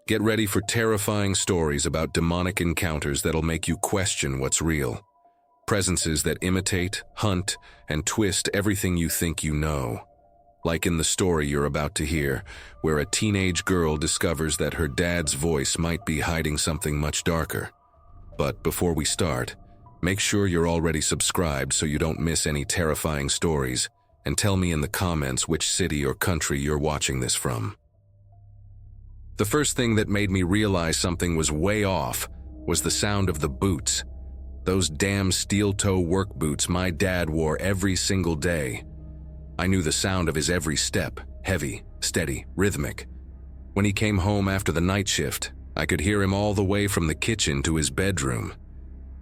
Get ready for terrifying stories about demonic encounters that'll make you question what's real. Presences that imitate, hunt, and twist everything you think you know. Like in the story you're about to hear, where a teenage girl discovers that her dad's voice might be hiding something much darker. But before we start, make sure you're already subscribed so you don't miss any terrifying stories, and tell me in the comments which city or country you're watching this from. The first thing that made me realize something was way off was the sound of the boots. Those damn steel-toe work boots my dad wore every single day. I knew the sound of his every step, heavy, steady, rhythmic. When he came home after the night shift, I could hear him all the way from the kitchen to his bedroom.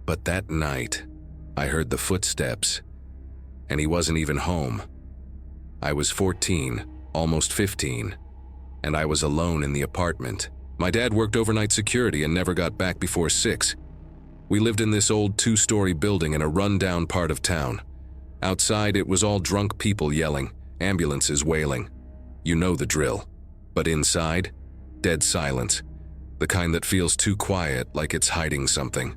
But that night, I heard the footsteps, and he wasn't even home. I was 14, almost 15, and I was alone in the apartment. My dad worked overnight security and never got back before 6. We lived in this old 2-story building in a run-down part of town. Outside, it was all drunk people yelling, ambulances wailing. You know the drill. But inside, dead silence. The kind that feels too quiet, like it's hiding something.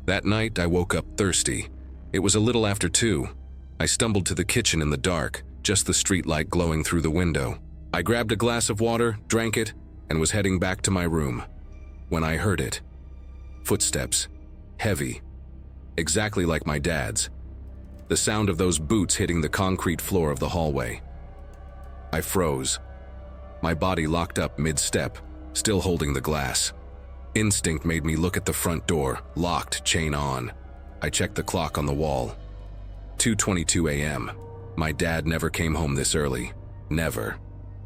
That night, I woke up thirsty. It was a little after 2. I stumbled to the kitchen in the dark, just the streetlight glowing through the window. I grabbed a glass of water, drank it, and was heading back to my room. When I heard it. Footsteps. Heavy. Exactly like my dad's. The sound of those boots hitting the concrete floor of the hallway. I froze. My body locked up mid-step, still holding the glass. Instinct made me look at the front door, locked, chain on. I checked the clock on the wall. 2:22 a.m. My dad never came home this early. Never.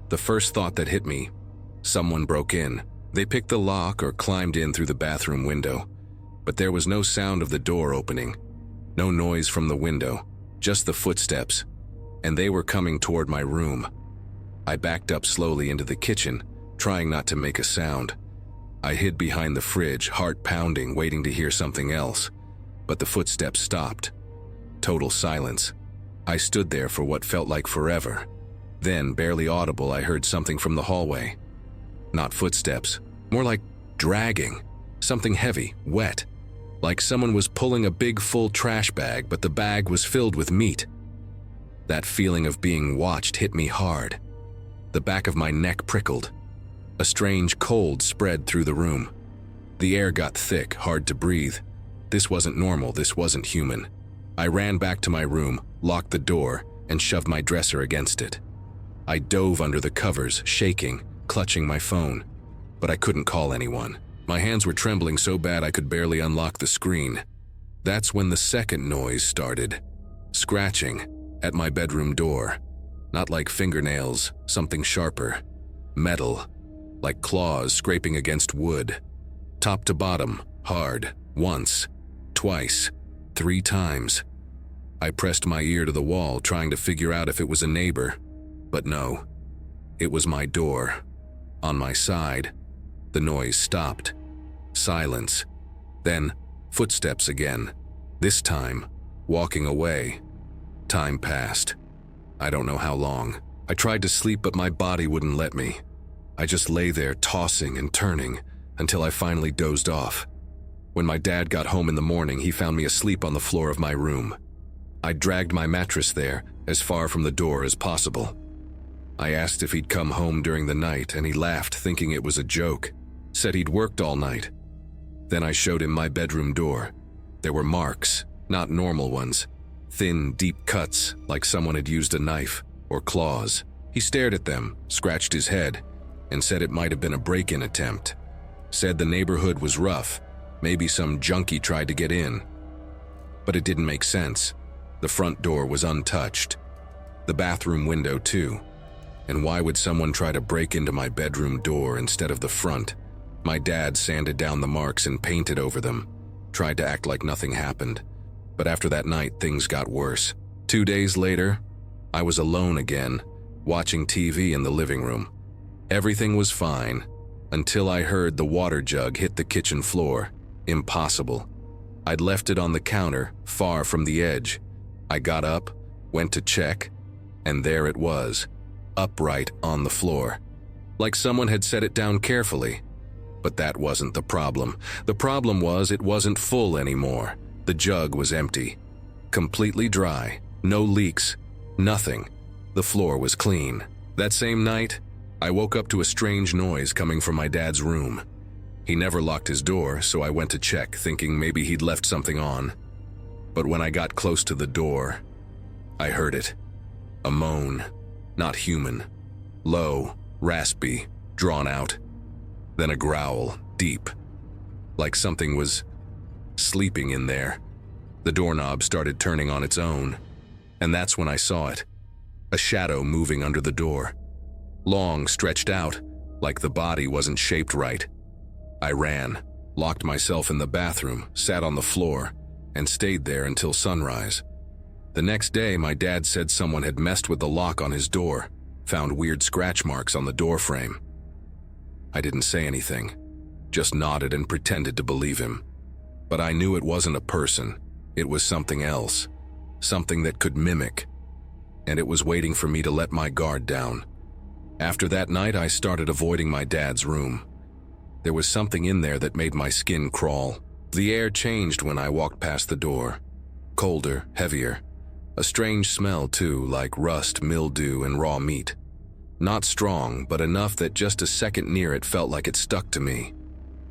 The first thought that hit me, someone broke in. They picked the lock or climbed in through the bathroom window. But there was no sound of the door opening. No noise from the window, just the footsteps. And they were coming toward my room. I backed up slowly into the kitchen, trying not to make a sound. I hid behind the fridge, heart pounding, waiting to hear something else. But the footsteps stopped. Total silence. I stood there for what felt like forever. Then, barely audible, I heard something from the hallway. Not footsteps, more like dragging. Something heavy, wet. Like someone was pulling a big full trash bag, but the bag was filled with meat. That feeling of being watched hit me hard. The back of my neck prickled. A strange cold spread through the room. The air got thick, hard to breathe. This wasn't normal, this wasn't human. I ran back to my room, locked the door, and shoved my dresser against it. I dove under the covers, shaking, clutching my phone. But I couldn't call anyone. My hands were trembling so bad I could barely unlock the screen. That's when the second noise started. Scratching at my bedroom door. Not like fingernails, something sharper. Metal, like claws scraping against wood. Top to bottom, hard, once, twice, 3 times. I pressed my ear to the wall, trying to figure out if it was a neighbor. But no, it was my door. On my side, the noise stopped. Silence. Then, footsteps again. This time, walking away. Time passed. I don't know how long. I tried to sleep, but my body wouldn't let me. I just lay there tossing and turning until I finally dozed off. When my dad got home in the morning, he found me asleep on the floor of my room. I dragged my mattress there, as far from the door as possible. I asked if he'd come home during the night, and he laughed, thinking it was a joke. Said he'd worked all night. Then I showed him my bedroom door. There were marks, not normal ones. Thin, deep cuts, like someone had used a knife or claws. He stared at them, scratched his head, and said it might have been a break-in attempt. Said the neighborhood was rough. Maybe some junkie tried to get in. But it didn't make sense. The front door was untouched. The bathroom window, too. And why would someone try to break into my bedroom door instead of the front? My dad sanded down the marks and painted over them, tried to act like nothing happened. But after that night, things got worse. 2 days later, I was alone again, watching TV in the living room. Everything was fine, until I heard the water jug hit the kitchen floor. Impossible. I'd left it on the counter, far from the edge. I got up, went to check, and there it was, upright on the floor. Like someone had set it down carefully. But that wasn't the problem. The problem was it wasn't full anymore. The jug was empty. Completely dry. No leaks. Nothing. The floor was clean. That same night, I woke up to a strange noise coming from my dad's room. He never locked his door, so I went to check, thinking maybe he'd left something on. But when I got close to the door, I heard it. A moan. Not human. Low, raspy, drawn out. Then a growl, deep. Like something was sleeping in there. The doorknob started turning on its own. And that's when I saw it. A shadow moving under the door. Long, stretched out, like the body wasn't shaped right. I ran, locked myself in the bathroom, sat on the floor, and stayed there until sunrise. The next day, my dad said someone had messed with the lock on his door, found weird scratch marks on the door frame. I didn't say anything, just nodded and pretended to believe him. But I knew it wasn't a person, it was something else, something that could mimic, and it was waiting for me to let my guard down. After that night, I started avoiding my dad's room. There was something in there that made my skin crawl. The air changed when I walked past the door. Colder, heavier. A strange smell too, like rust, mildew, and raw meat. Not strong, but enough that just a second near it felt like it stuck to me.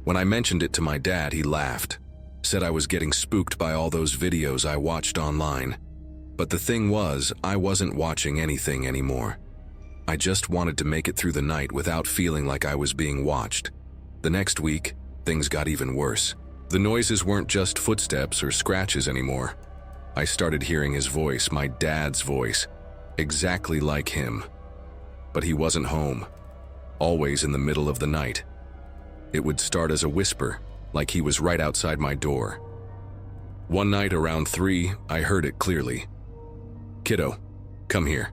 When I mentioned it to my dad, he laughed. Said I was getting spooked by all those videos I watched online. But the thing was, I wasn't watching anything anymore. I just wanted to make it through the night without feeling like I was being watched. The next week, things got even worse. The noises weren't just footsteps or scratches anymore. I started hearing his voice, my dad's voice, exactly like him. But he wasn't home, always in the middle of the night. It would start as a whisper, like he was right outside my door. One night around 3, I heard it clearly. "Kiddo, come here.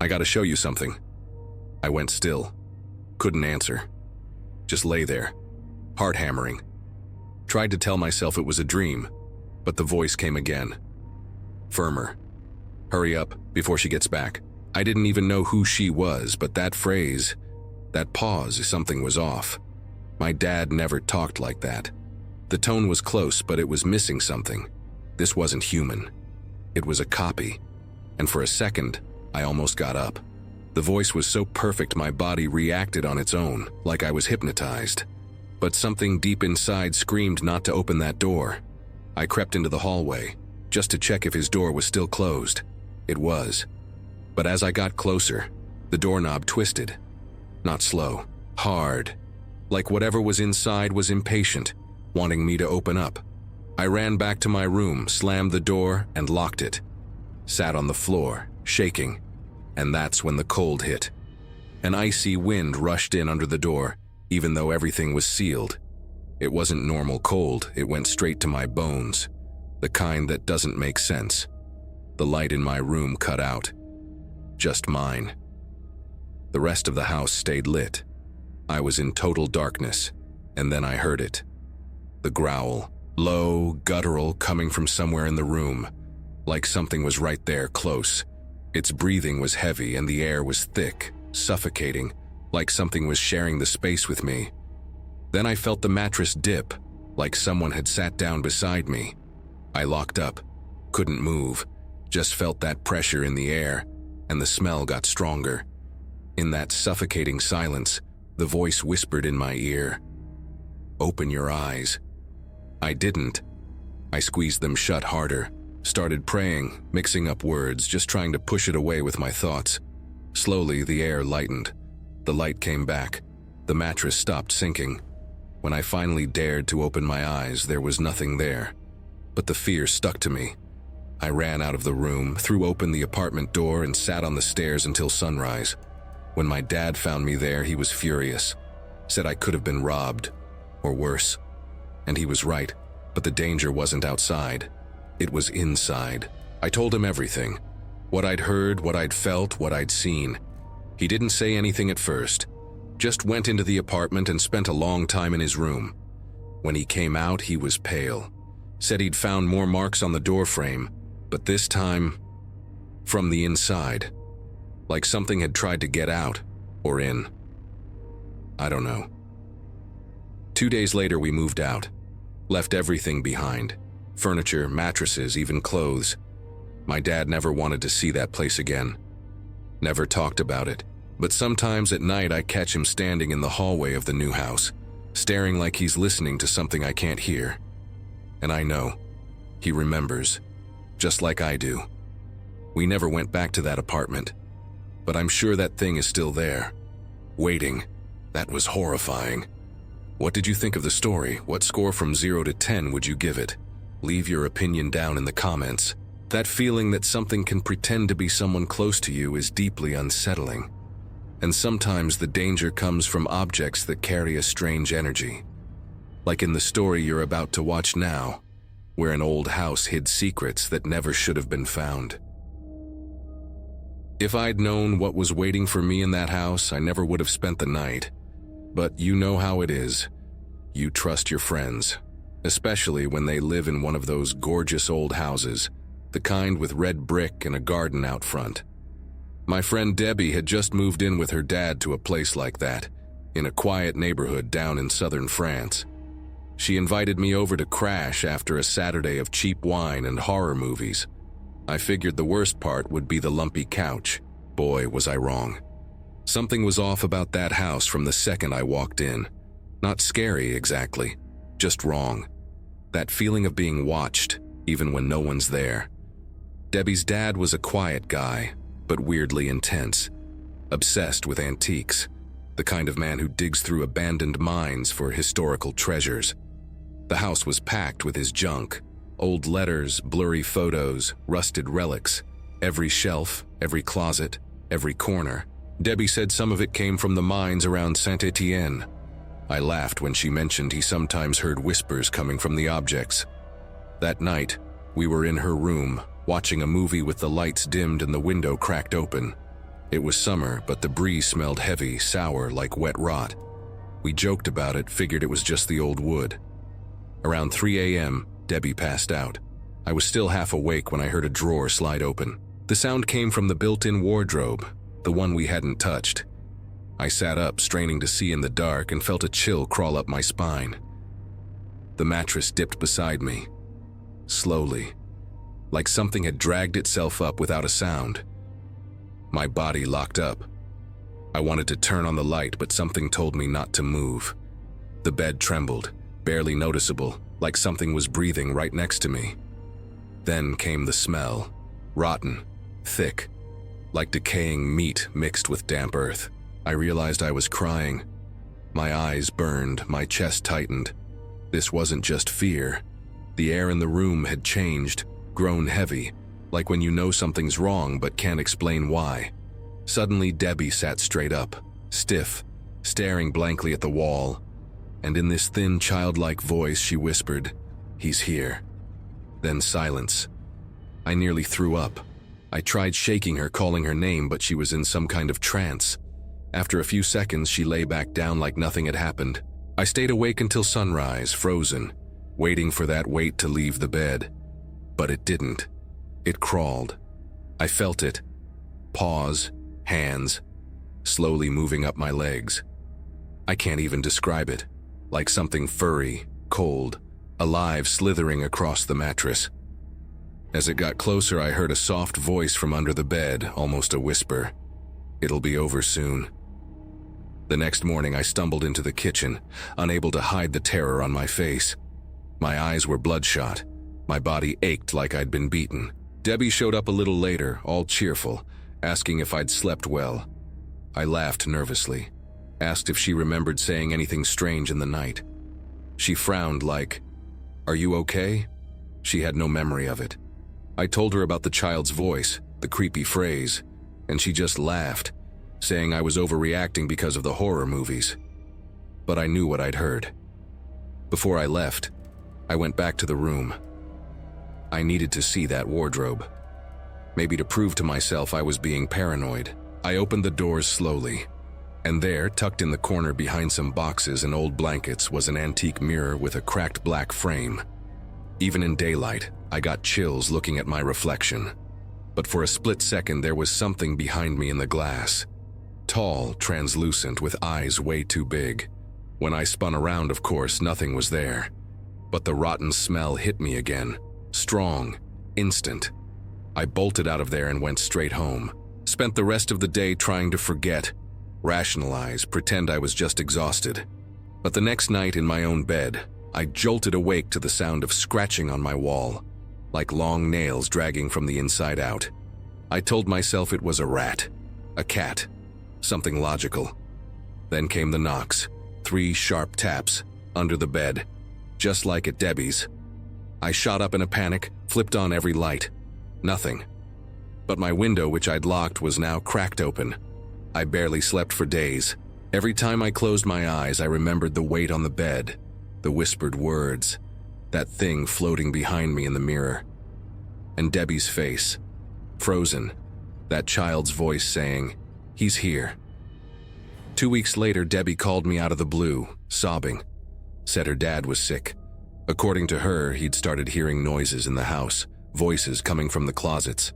I gotta show you something." I went still. Couldn't answer. Just lay there, heart hammering. Tried to tell myself it was a dream, but the voice came again. Firmer. "Hurry up, before she gets back." I didn't even know who she was, but that phrase, that pause, something was off. My dad never talked like that. The tone was close, but it was missing something. This wasn't human. It was a copy. And for a second, I almost got up. The voice was so perfect my body reacted on its own, like I was hypnotized. But something deep inside screamed not to open that door. I crept into the hallway, just to check if his door was still closed. It was. But as I got closer, the doorknob twisted. Not slow, hard. Like whatever was inside was impatient, wanting me to open up. I ran back to my room, slammed the door, and locked it. Sat on the floor, shaking. And that's when the cold hit. An icy wind rushed in under the door, even though everything was sealed. It wasn't normal cold, it went straight to my bones. The kind that doesn't make sense. The light in my room cut out. Just mine. The rest of the house stayed lit. I was in total darkness, and then I heard it. The growl, low, guttural, coming from somewhere in the room, like something was right there, close. Its breathing was heavy and the air was thick, suffocating, like something was sharing the space with me. Then I felt the mattress dip, like someone had sat down beside me. I locked up, couldn't move, just felt that pressure in the air, and the smell got stronger. In that suffocating silence, the voice whispered in my ear, "Open your eyes." I didn't. I squeezed them shut harder, started praying, mixing up words, just trying to push it away with my thoughts. Slowly, the air lightened. The light came back. The mattress stopped sinking. When I finally dared to open my eyes, there was nothing there. But the fear stuck to me. I ran out of the room, threw open the apartment door, and sat on the stairs until sunrise. When my dad found me there, he was furious. Said I could have been robbed, or worse. And he was right, but the danger wasn't outside. It was inside. I told him everything. What I'd heard, what I'd felt, what I'd seen. He didn't say anything at first. Just went into the apartment and spent a long time in his room. When he came out, he was pale. Said he'd found more marks on the door frame, but this time, from the inside. Like something had tried to get out, or in. I don't know. 2 days later, we moved out. Left everything behind. Furniture, mattresses, even clothes. My dad never wanted to see that place again. Never talked about it. But sometimes at night I catch him standing in the hallway of the new house, staring like he's listening to something I can't hear. And I know. He remembers. Just like I do. We never went back to that apartment. But I'm sure that thing is still there. Waiting. That was horrifying. What did you think of the story? What score from 0 to 10 would you give it? Leave your opinion down in the comments. That feeling that something can pretend to be someone close to you is deeply unsettling. And sometimes the danger comes from objects that carry a strange energy. Like in the story you're about to watch now, where an old house hid secrets that never should have been found. If I'd known what was waiting for me in that house, I never would have spent the night. But you know how it is. You trust your friends, especially when they live in one of those gorgeous old houses, the kind with red brick and a garden out front. My friend Debbie had just moved in with her dad to a place like that, in a quiet neighborhood down in southern France. She invited me over to crash after a Saturday of cheap wine and horror movies. I figured the worst part would be the lumpy couch. Boy, was I wrong. Something was off about that house from the second I walked in. Not scary exactly, just wrong. That feeling of being watched, even when no one's there. Debbie's dad was a quiet guy, but weirdly intense. Obsessed with antiques. The kind of man who digs through abandoned mines for historical treasures. The house was packed with his junk. Old letters, blurry photos, rusted relics. Every shelf, every closet, every corner. Debbie said some of it came from the mines around Saint-Étienne. I laughed when she mentioned he sometimes heard whispers coming from the objects. That night, we were in her room, watching a movie with the lights dimmed and the window cracked open. It was summer, but the breeze smelled heavy, sour, like wet rot. We joked about it, figured it was just the old wood. Around 3 a.m., Debbie passed out. I was still half awake when I heard a drawer slide open. The sound came from the built-in wardrobe, the one we hadn't touched. I sat up, straining to see in the dark, and felt a chill crawl up my spine. The mattress dipped beside me. Slowly. Like something had dragged itself up without a sound. My body locked up. I wanted to turn on the light, but something told me not to move. The bed trembled, barely noticeable, like something was breathing right next to me. Then came the smell. Rotten, thick, like decaying meat mixed with damp earth. I realized I was crying. My eyes burned, my chest tightened. This wasn't just fear. The air in the room had changed, grown heavy, like when you know something's wrong but can't explain why. Suddenly, Debbie sat straight up, stiff, staring blankly at the wall, and in this thin, childlike voice she whispered, "He's here." Then silence. I nearly threw up. I tried shaking her, calling her name, but she was in some kind of trance. After a few seconds, she lay back down like nothing had happened. I stayed awake until sunrise, frozen, waiting for that weight to leave the bed. But it didn't. It crawled. I felt it. Paws, hands, slowly moving up my legs. I can't even describe it. Like something furry, cold, alive slithering across the mattress. As it got closer, I heard a soft voice from under the bed, almost a whisper. "It'll be over soon." The next morning, I stumbled into the kitchen, unable to hide the terror on my face. My eyes were bloodshot. My body ached like I'd been beaten. Debbie showed up a little later, all cheerful, asking if I'd slept well. I laughed nervously, asked if she remembered saying anything strange in the night. She frowned like, "Are you okay?" She had no memory of it. I told her about the child's voice, the creepy phrase, and she just laughed, saying I was overreacting because of the horror movies. But I knew what I'd heard. Before I left, I went back to the room. I needed to see that wardrobe. Maybe to prove to myself I was being paranoid. I opened the doors slowly, and there, tucked in the corner behind some boxes and old blankets, was an antique mirror with a cracked black frame. Even in daylight, I got chills looking at my reflection. But for a split second, there was something behind me in the glass. Tall, translucent, with eyes way too big. When I spun around, of course, nothing was there. But the rotten smell hit me again. Strong, instant. I bolted out of there and went straight home. Spent the rest of the day trying to forget, rationalize, pretend I was just exhausted. But the next night in my own bed, I jolted awake to the sound of scratching on my wall, like long nails dragging from the inside out. I told myself it was a rat, a cat, something logical. Then came the knocks, 3 sharp taps, under the bed, just like at Debbie's. I shot up in a panic, flipped on every light. Nothing. But my window, which I'd locked, was now cracked open. I barely slept for days. Every time I closed my eyes, I remembered the weight on the bed, the whispered words, that thing floating behind me in the mirror. And Debbie's face, frozen, that child's voice saying, "He's here." 2 weeks later, Debbie called me out of the blue, sobbing. Said her dad was sick. According to her, he'd started hearing noises in the house, voices coming from the closets.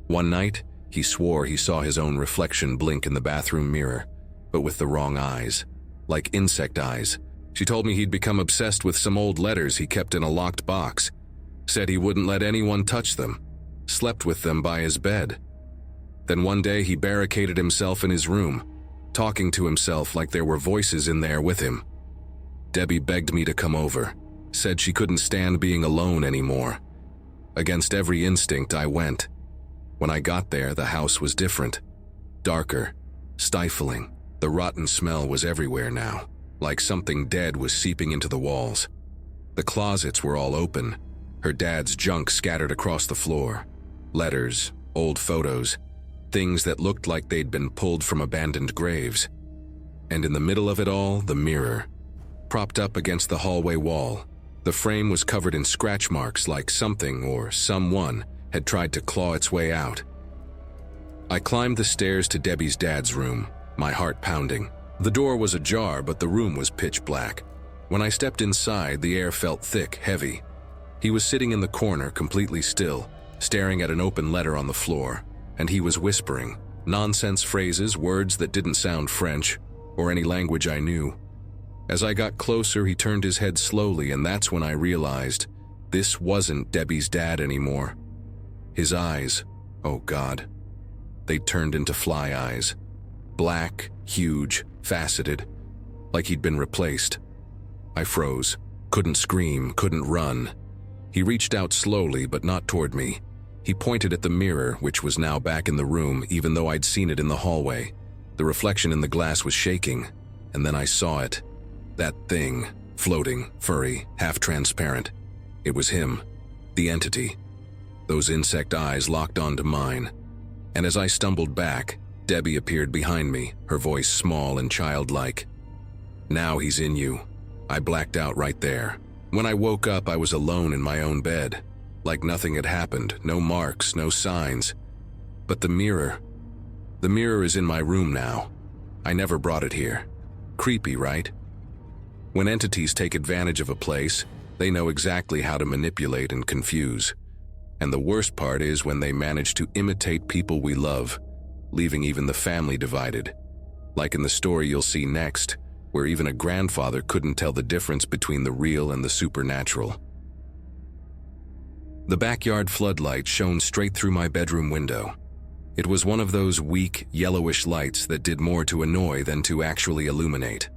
One night, he swore he saw his own reflection blink in the bathroom mirror, but with the wrong eyes, like insect eyes. She told me he'd become obsessed with some old letters he kept in a locked box. Said he wouldn't let anyone touch them. Slept with them by his bed. Then one day he barricaded himself in his room, talking to himself like there were voices in there with him. Debbie begged me to come over, said she couldn't stand being alone anymore. Against every instinct, I went. When I got there, the house was different. Darker, stifling. The rotten smell was everywhere now, like something dead was seeping into the walls. The closets were all open, her dad's junk scattered across the floor. Letters, old photos, things that looked like they'd been pulled from abandoned graves. And in the middle of it all, the mirror. Propped up against the hallway wall, the frame was covered in scratch marks like something or someone had tried to claw its way out. I climbed the stairs to Debbie's dad's room, my heart pounding. The door was ajar, but the room was pitch black. When I stepped inside, the air felt thick, heavy. He was sitting in the corner, completely still, staring at an open letter on the floor, and he was whispering, nonsense phrases, words that didn't sound French or any language I knew. As I got closer, he turned his head slowly, and that's when I realized this wasn't Debbie's dad anymore. His eyes, oh God, they turned into fly eyes. Black, huge, faceted, like he'd been replaced. I froze, couldn't scream, couldn't run. He reached out slowly, but not toward me. He pointed at the mirror, which was now back in the room, even though I'd seen it in the hallway. The reflection in the glass was shaking, and then I saw it. That thing, floating, furry, half-transparent. It was him, the entity. Those insect eyes locked onto mine. And as I stumbled back, Debbie appeared behind me, her voice small and childlike. "Now he's in you." I blacked out right there. When I woke up, I was alone in my own bed. Like nothing had happened, no marks, no signs. But the mirror is in my room now. I never brought it here. Creepy, right? When entities take advantage of a place, they know exactly how to manipulate and confuse. And the worst part is when they manage to imitate people we love, leaving even the family divided. Like in the story you'll see next, where even a grandfather couldn't tell the difference between the real and the supernatural. The backyard floodlight shone straight through my bedroom window. It was one of those weak, yellowish lights that did more to annoy than to actually illuminate.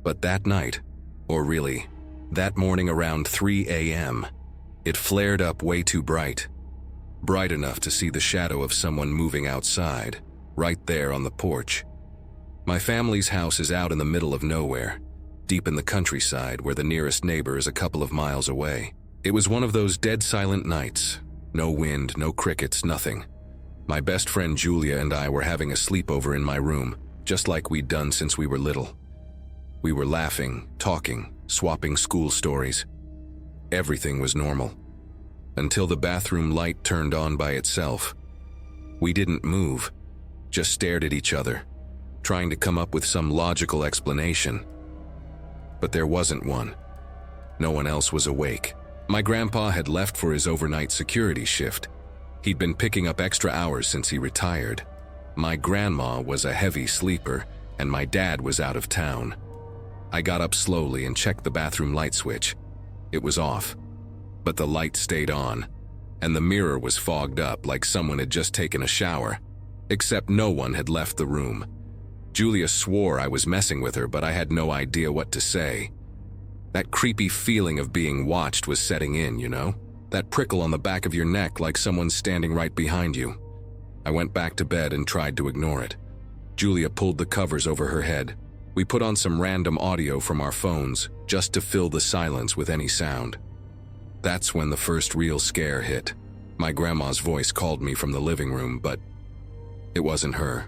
But that night, or really, that morning around 3 a.m., it flared up way too bright. Bright enough to see the shadow of someone moving outside, right there on the porch. My family's house is out in the middle of nowhere, deep in the countryside where the nearest neighbor is a couple of miles away. It was one of those dead silent nights. No wind, no crickets, nothing. My best friend Julia and I were having a sleepover in my room, just like we'd done since we were little. We were laughing, talking, swapping school stories. Everything was normal. Until the bathroom light turned on by itself. We didn't move, just stared at each other, trying to come up with some logical explanation. But there wasn't one. No one else was awake. My grandpa had left for his overnight security shift. He'd been picking up extra hours since he retired. My grandma was a heavy sleeper, and my dad was out of town. I got up slowly and checked the bathroom light switch. It was off, but the light stayed on, and the mirror was fogged up like someone had just taken a shower, except no one had left the room. Julia swore I was messing with her, but I had no idea what to say. That creepy feeling of being watched was setting in, you know? That prickle on the back of your neck like someone's standing right behind you. I went back to bed and tried to ignore it. Julia pulled the covers over her head. We put on some random audio from our phones, just to fill the silence with any sound. That's when the first real scare hit. My grandma's voice called me from the living room, but it wasn't her.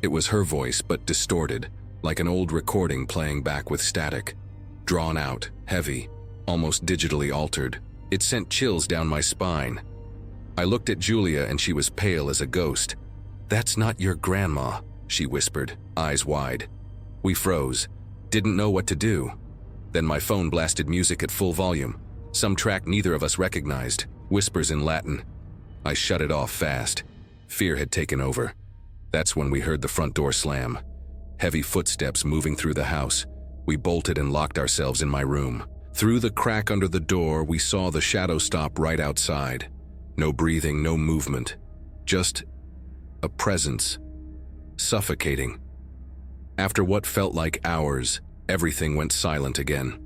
It was her voice, but distorted, like an old recording playing back with static. Drawn out, heavy, almost digitally altered. It sent chills down my spine. I looked at Julia and she was pale as a ghost. "That's not your grandma," she whispered, eyes wide. We froze, didn't know what to do. Then my phone blasted music at full volume, some track neither of us recognized, whispers in Latin. I shut it off fast. Fear had taken over. That's when we heard the front door slam. Heavy footsteps moving through the house. We bolted and locked ourselves in my room. Through the crack under the door, we saw the shadow stop right outside. No breathing, no movement. Just a presence. Suffocating. After what felt like hours, everything went silent again.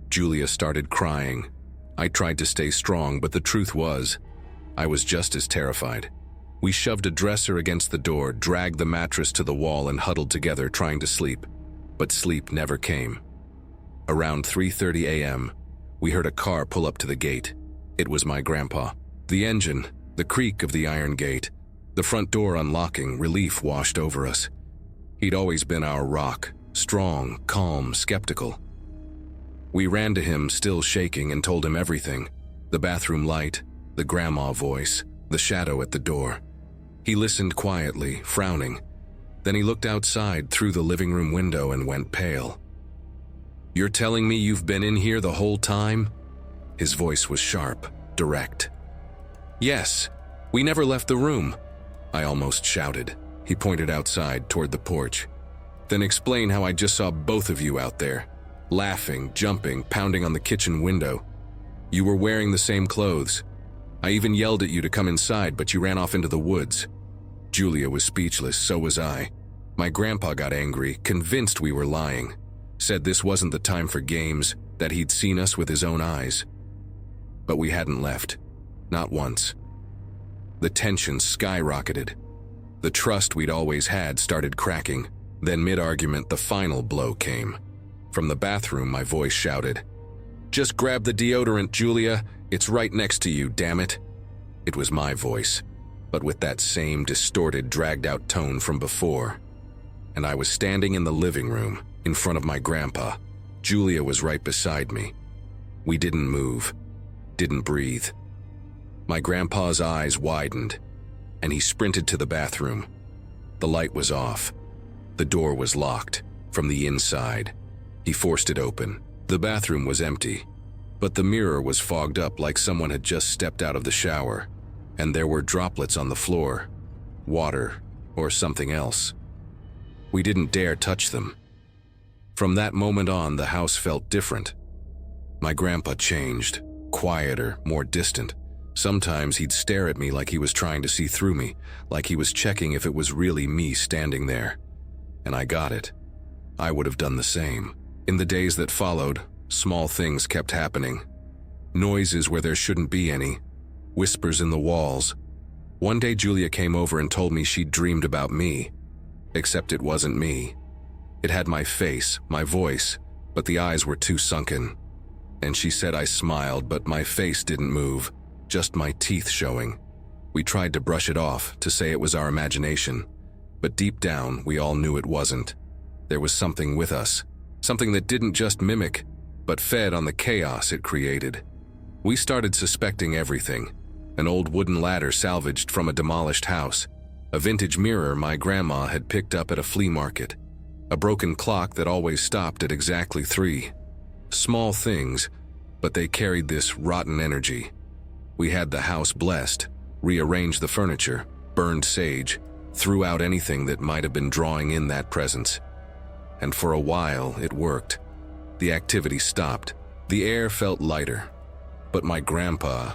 Julia started crying. I tried to stay strong, but the truth was, I was just as terrified. We shoved a dresser against the door, dragged the mattress to the wall, and huddled together trying to sleep. But sleep never came. Around 3:30 a.m., we heard a car pull up to the gate. It was my grandpa. The engine, the creak of the iron gate, the front door unlocking, relief washed over us. He'd always been our rock, strong, calm, skeptical. We ran to him, still shaking, and told him everything. The bathroom light, the grandma voice, the shadow at the door. He listened quietly, frowning. Then he looked outside through the living room window and went pale. "You're telling me you've been in here the whole time?" His voice was sharp, direct. "Yes, we never left the room," I almost shouted. He pointed outside toward the porch. "Then explain how I just saw both of you out there, laughing, jumping, pounding on the kitchen window. You were wearing the same clothes. I even yelled at you to come inside, but you ran off into the woods." Julia was speechless, so was I. My grandpa got angry, convinced we were lying. Said this wasn't the time for games, that he'd seen us with his own eyes. But we hadn't left. Not once. The tension skyrocketed. The trust we'd always had started cracking. Then mid-argument, the final blow came. From the bathroom, my voice shouted, "Just grab the deodorant, Julia. It's right next to you, damn it." It was my voice, but with that same distorted, dragged-out tone from before. And I was standing in the living room, in front of my grandpa. Julia was right beside me. We didn't move, didn't breathe. My grandpa's eyes widened, and he sprinted to the bathroom. The light was off. The door was locked from the inside. He forced it open. The bathroom was empty, but the mirror was fogged up like someone had just stepped out of the shower, and there were droplets on the floor, water or something else. We didn't dare touch them. From that moment on, the house felt different. My grandpa changed, quieter, more distant. Sometimes he'd stare at me like he was trying to see through me, like he was checking if it was really me standing there. And I got it. I would have done the same. In the days that followed, small things kept happening. Noises where there shouldn't be any. Whispers in the walls. One day Julia came over and told me she'd dreamed about me. Except it wasn't me. It had my face, my voice, but the eyes were too sunken. And she said I smiled, but my face didn't move, just my teeth showing. We tried to brush it off, to say it was our imagination. But deep down, we all knew it wasn't. There was something with us. Something that didn't just mimic, but fed on the chaos it created. We started suspecting everything. An old wooden ladder salvaged from a demolished house. A vintage mirror my grandma had picked up at a flea market. A broken clock that always stopped at exactly 3. Small things, but they carried this rotten energy. We had the house blessed, rearranged the furniture, burned sage, threw out anything that might have been drawing in that presence. and for a while it worked. The activity stopped. The air felt lighter. But my grandpa,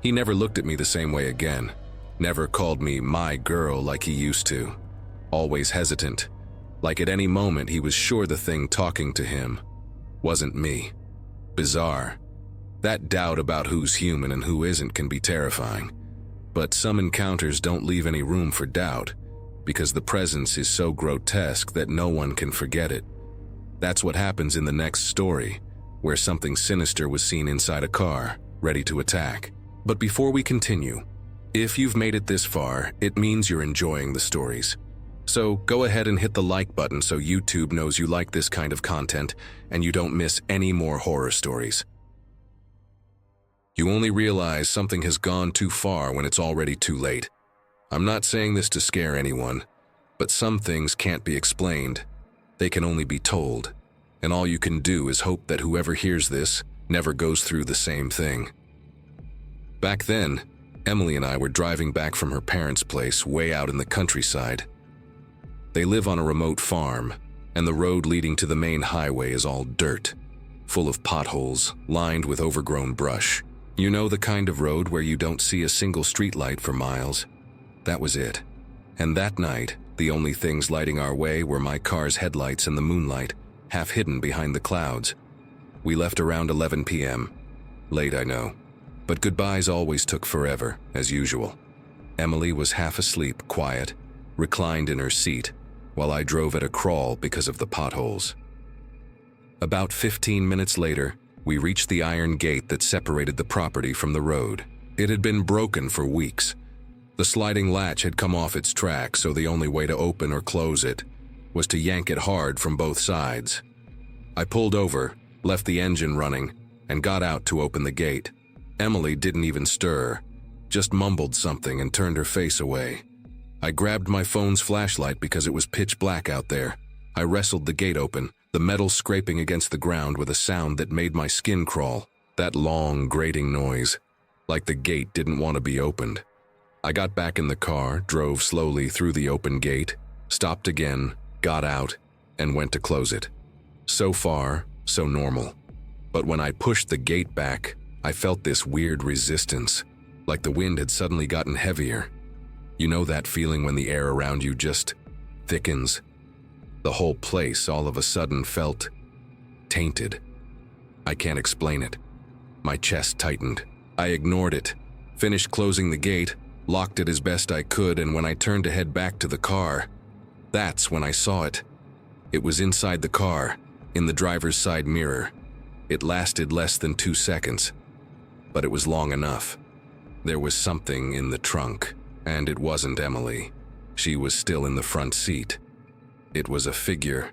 he never looked at me the same way again. Never called me my girl like he used to. Always hesitant. Like at any moment he was sure the thing talking to him wasn't me. Bizarre. That doubt about who's human and who isn't can be terrifying. But some encounters don't leave any room for doubt, because the presence is so grotesque that no one can forget it. That's what happens in the next story, where something sinister was seen inside a car, ready to attack. But before we continue, if you've made it this far, it means you're enjoying the stories. So go ahead and hit the like button so YouTube knows you like this kind of content and you don't miss any more horror stories. You only realize something has gone too far when it's already too late. I'm not saying this to scare anyone, but some things can't be explained. They can only be told, and all you can do is hope that whoever hears this never goes through the same thing. Back then, Emily and I were driving back from her parents' place way out in the countryside. They live on a remote farm, and the road leading to the main highway is all dirt, full of potholes, lined with overgrown brush. You know, the kind of road where you don't see a single streetlight for miles. That was it. And that night, the only things lighting our way were my car's headlights and the moonlight, half hidden behind the clouds. We left around 11 p.m. Late, I know. But goodbyes always took forever, as usual. Emily was half asleep, quiet, reclined in her seat, while I drove at a crawl because of the potholes. About 15 minutes later, we reached the iron gate that separated the property from the road. It had been broken for weeks. The sliding latch had come off its track, so the only way to open or close it was to yank it hard from both sides. I pulled over, left the engine running, and got out to open the gate. Emily didn't even stir, just mumbled something and turned her face away. I grabbed my phone's flashlight because it was pitch black out there. I wrestled the gate open, the metal scraping against the ground with a sound that made my skin crawl. That long, grating noise, like the gate didn't want to be opened. I got back in the car, drove slowly through the open gate, stopped again, got out, and went to close it. So far, so normal. But when I pushed the gate back, I felt this weird resistance, like the wind had suddenly gotten heavier. You know that feeling when the air around you just thickens? The whole place all of a sudden felt tainted. I can't explain it. My chest tightened. I ignored it, finished closing the gate, locked it as best I could, and when I turned to head back to the car, that's when I saw it. It was inside the car, in the driver's side mirror. It lasted less than 2 seconds, but it was long enough. There was something in the trunk, and it wasn't Emily. She was still in the front seat. It was a figure,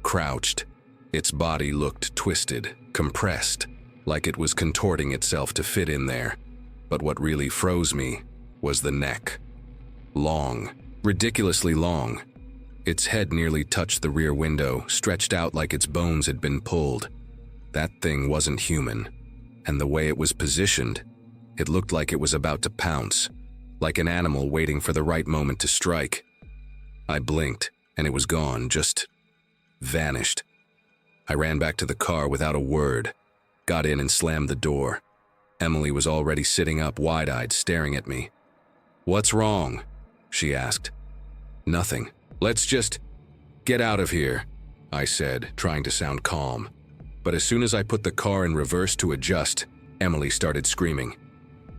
crouched. Its body looked twisted, compressed, like it was contorting itself to fit in there. But what really froze me was the neck. Long, ridiculously long. Its head nearly touched the rear window, stretched out like its bones had been pulled. That thing wasn't human, and the way it was positioned, it looked like it was about to pounce, like an animal waiting for the right moment to strike. I blinked, and it was gone, just vanished. I ran back to the car without a word, got in and slammed the door. Emily was already sitting up, wide-eyed, staring at me. "What's wrong?" she asked. "Nothing. Let's just get out of here," I said, trying to sound calm. But as soon as I put the car in reverse to adjust, Emily started screaming.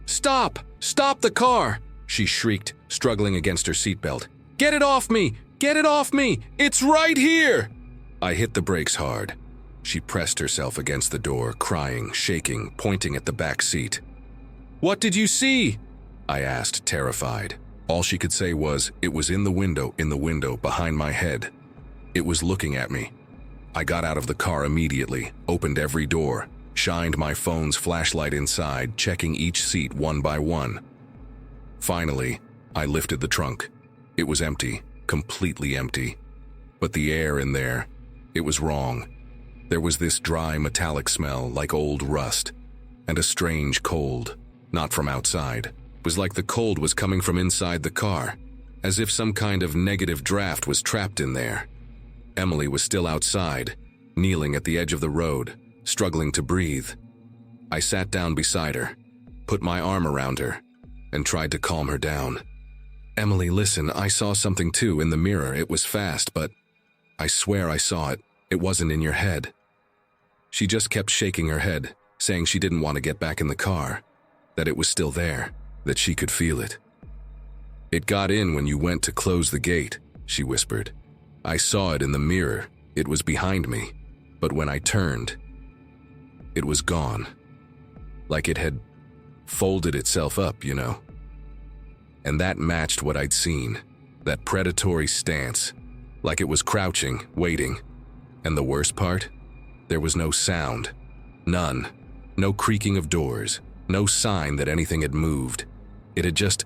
"Stop! Stop the car!" she shrieked, struggling against her seatbelt. "Get it off me! Get it off me! It's right here!" I hit the brakes hard. She pressed herself against the door, crying, shaking, pointing at the back seat. "What did you see?" I asked, terrified. All she could say was, "It was in the window, behind my head. It was looking at me." I got out of the car immediately, opened every door, shined my phone's flashlight inside, checking each seat one by one. Finally, I lifted the trunk. It was empty, completely empty. But the air in there, it was wrong. There was this dry metallic smell like old rust, and a strange cold, not from outside. It was like the cold was coming from inside the car, as if some kind of negative draft was trapped in there. Emily was still outside, kneeling at the edge of the road, struggling to breathe. I sat down beside her, put my arm around her, and tried to calm her down. "Emily, listen, I saw something too in the mirror. It was fast, but I swear I saw it. It wasn't in your head." She just kept shaking her head, saying she didn't want to get back in the car, that it was still there, that she could feel it. "It got in when you went to close the gate," she whispered. "I saw it in the mirror. It was behind me. But when I turned, it was gone. Like it had folded itself up, you know." And that matched what I'd seen, that predatory stance, like it was crouching, waiting. And the worst part? There was no sound. None. No creaking of doors. No sign that anything had moved. It had just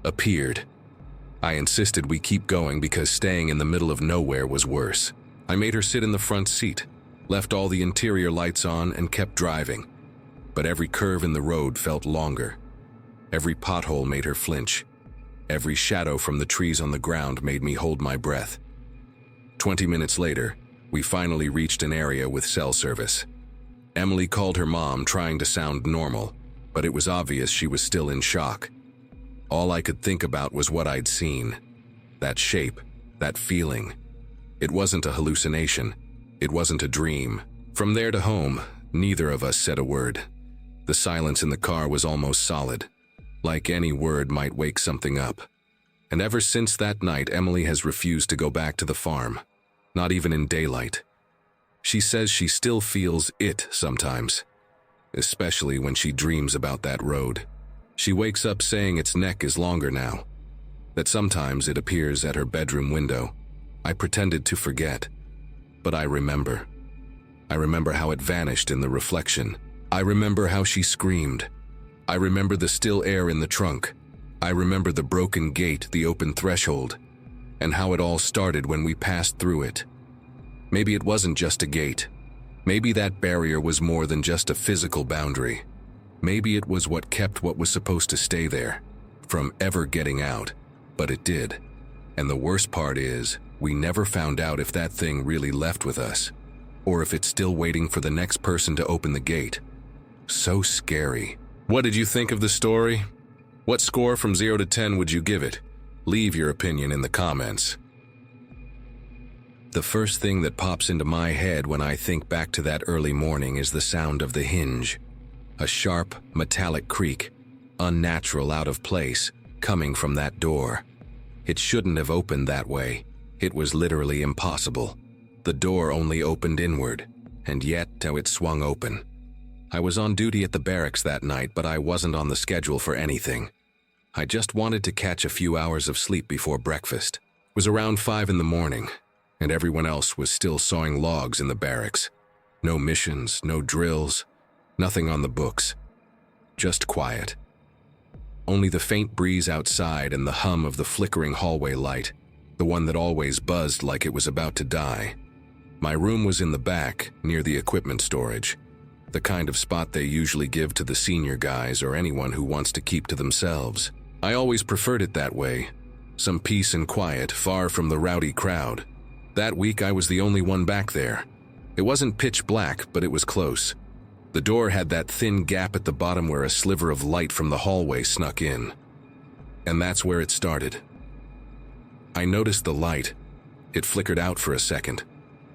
appeared. I insisted we keep going because staying in the middle of nowhere was worse. I made her sit in the front seat, left all the interior lights on, and kept driving. But every curve in the road felt longer. Every pothole made her flinch. Every shadow from the trees on the ground made me hold my breath. 20 minutes later, we finally reached an area with cell service. Emily called her mom, trying to sound normal, but it was obvious she was still in shock. All I could think about was what I'd seen. That shape, that feeling. It wasn't a hallucination. It wasn't a dream. From there to home, neither of us said a word. The silence in the car was almost solid, like any word might wake something up. And ever since that night, Emily has refused to go back to the farm, not even in daylight. She says she still feels it sometimes, especially when she dreams about that road. She wakes up saying its neck is longer now, that sometimes it appears at her bedroom window. I pretended to forget, but I remember. I remember how it vanished in the reflection. I remember how she screamed. I remember the still air in the trunk. I remember the broken gate, the open threshold, and how it all started when we passed through it. Maybe it wasn't just a gate. Maybe that barrier was more than just a physical boundary. Maybe it was what kept what was supposed to stay there from ever getting out, but it did. And the worst part is, we never found out if that thing really left with us, or if it's still waiting for the next person to open the gate. So scary. What did you think of the story? What score from 0 to 10 would you give it? Leave your opinion in the comments. The first thing that pops into my head when I think back to that early morning is the sound of the hinge. A sharp, metallic creak, unnatural, out of place, coming from that door. It shouldn't have opened that way. It was literally impossible. The door only opened inward, and yet how it swung open. I was on duty at the barracks that night, but I wasn't on the schedule for anything. I just wanted to catch a few hours of sleep before breakfast. It was around 5 in the morning, and everyone else was still sawing logs in the barracks. No missions, no drills, nothing on the books. Just quiet. Only the faint breeze outside and the hum of the flickering hallway light, the one that always buzzed like it was about to die. My room was in the back, near the equipment storage, the kind of spot they usually give to the senior guys or anyone who wants to keep to themselves. I always preferred it that way, some peace and quiet, far from the rowdy crowd. That week I was the only one back there. It wasn't pitch black, but it was close. The door had that thin gap at the bottom where a sliver of light from the hallway snuck in. And that's where it started. I noticed the light. It flickered out for a second,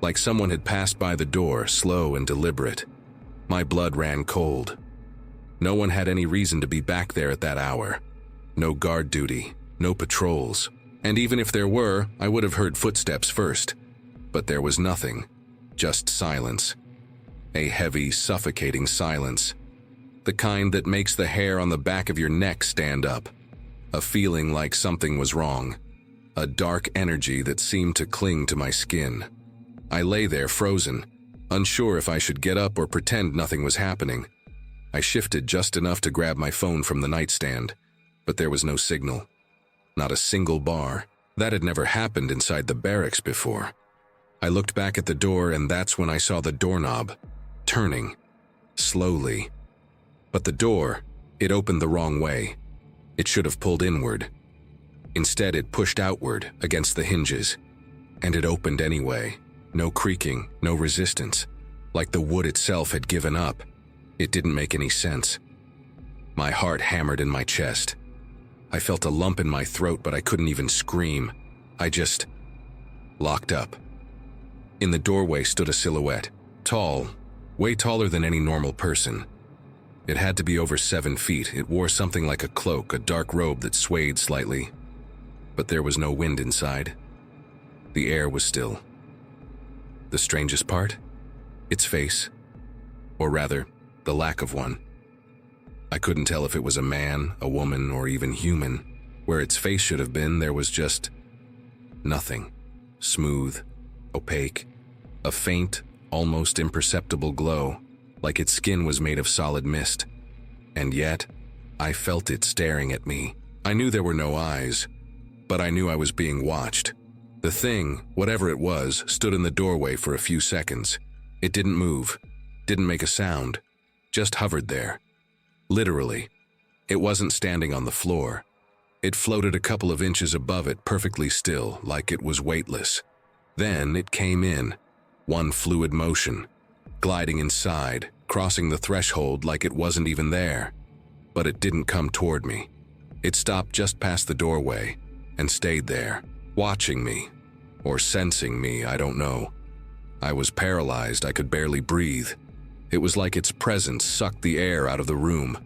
like someone had passed by the door, slow and deliberate. My blood ran cold. No one had any reason to be back there at that hour. No guard duty, no patrols. And even if there were, I would have heard footsteps first. But there was nothing, just silence. A heavy, suffocating silence. The kind that makes the hair on the back of your neck stand up. A feeling like something was wrong. A dark energy that seemed to cling to my skin. I lay there frozen, unsure if I should get up or pretend nothing was happening. I shifted just enough to grab my phone from the nightstand, but there was no signal. Not a single bar. That had never happened inside the barracks before. I looked back at the door, and that's when I saw the doorknob turning, slowly. But the door, it opened the wrong way. It should have pulled inward. Instead, it pushed outward against the hinges, and it opened anyway. No creaking, no resistance. Like the wood itself had given up. It didn't make any sense. My heart hammered in my chest. I felt a lump in my throat, but I couldn't even scream. I just locked up. In the doorway stood a silhouette. Tall, way taller than any normal person. It had to be over 7 feet. It wore something like a cloak, a dark robe that swayed slightly. But there was no wind inside. The air was still. The strangest part? Its face. Or rather, the lack of one. I couldn't tell if it was a man, a woman, or even human. Where its face should have been, there was just nothing. Smooth, opaque, a faint, almost imperceptible glow, like its skin was made of solid mist. And yet, I felt it staring at me. I knew there were no eyes, but I knew I was being watched. The thing, whatever it was, stood in the doorway for a few seconds. It didn't move, didn't make a sound, just hovered there. Literally. It wasn't standing on the floor. It floated a couple of inches above it, perfectly still, like it was weightless. Then it came in, one fluid motion, gliding inside, crossing the threshold like it wasn't even there. But it didn't come toward me. It stopped just past the doorway and stayed there, watching me, or sensing me, I don't know. I was paralyzed, I could barely breathe. It was like its presence sucked the air out of the room,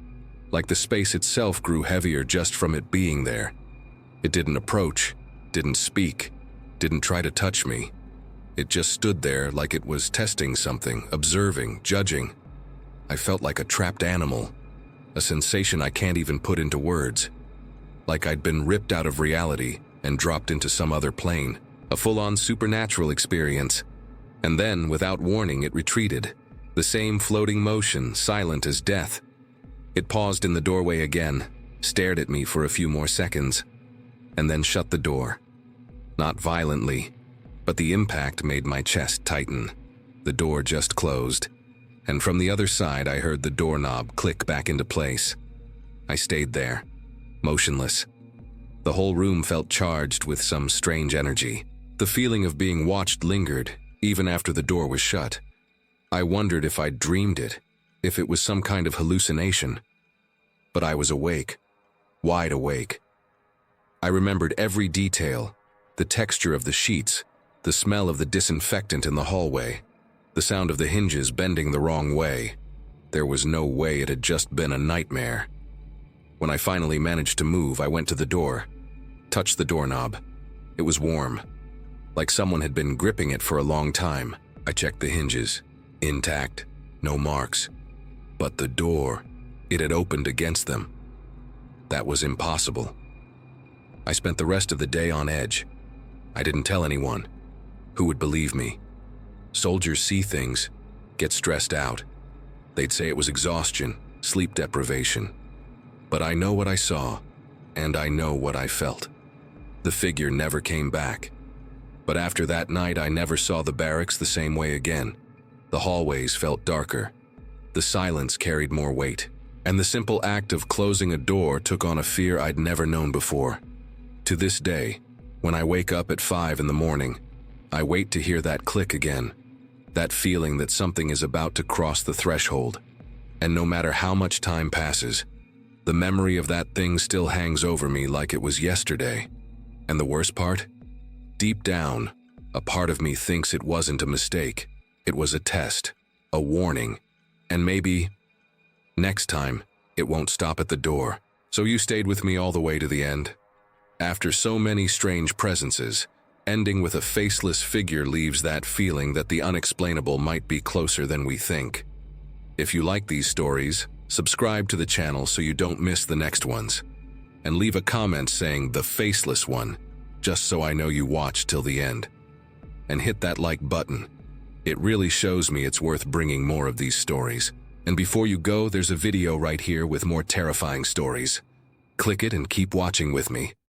like the space itself grew heavier just from it being there. It didn't approach, didn't speak, didn't try to touch me. It just stood there like it was testing something, observing, judging. I felt like a trapped animal, a sensation I can't even put into words. Like I'd been ripped out of reality and dropped into some other plane, a full-on supernatural experience. And then, without warning, it retreated. The same floating motion, silent as death. It paused in the doorway again, stared at me for a few more seconds, and then shut the door. Not violently, but the impact made my chest tighten. The door just closed, and from the other side I heard the doorknob click back into place. I stayed there, motionless. The whole room felt charged with some strange energy. The feeling of being watched lingered, even after the door was shut. I wondered if I'd dreamed it, if it was some kind of hallucination. But I was awake, wide awake. I remembered every detail, the texture of the sheets, the smell of the disinfectant in the hallway, the sound of the hinges bending the wrong way. There was no way it had just been a nightmare. When I finally managed to move, I went to the door, touched the doorknob. It was warm, like someone had been gripping it for a long time. I checked the hinges, intact, no marks. But the door, it had opened against them. That was impossible. I spent the rest of the day on edge. I didn't tell anyone. Who would believe me? Soldiers see things, get stressed out. They'd say it was exhaustion, sleep deprivation. But I know what I saw, and I know what I felt. The figure never came back. But after that night, I never saw the barracks the same way again. The hallways felt darker. The silence carried more weight. And the simple act of closing a door took on a fear I'd never known before. To this day, when I wake up at 5 in the morning, I wait to hear that click again. That feeling that something is about to cross the threshold. And no matter how much time passes, the memory of that thing still hangs over me like it was yesterday. And the worst part? Deep down, a part of me thinks it wasn't a mistake. It was a test, a warning, and maybe, next time, it won't stop at the door. So you stayed with me all the way to the end? After so many strange presences, ending with a faceless figure leaves that feeling that the unexplainable might be closer than we think. If you like these stories, subscribe to the channel so you don't miss the next ones. And leave a comment saying the faceless one, just so I know you watched till the end. And hit that like button. It really shows me it's worth bringing more of these stories. And before you go, there's a video right here with more terrifying stories. Click it and keep watching with me.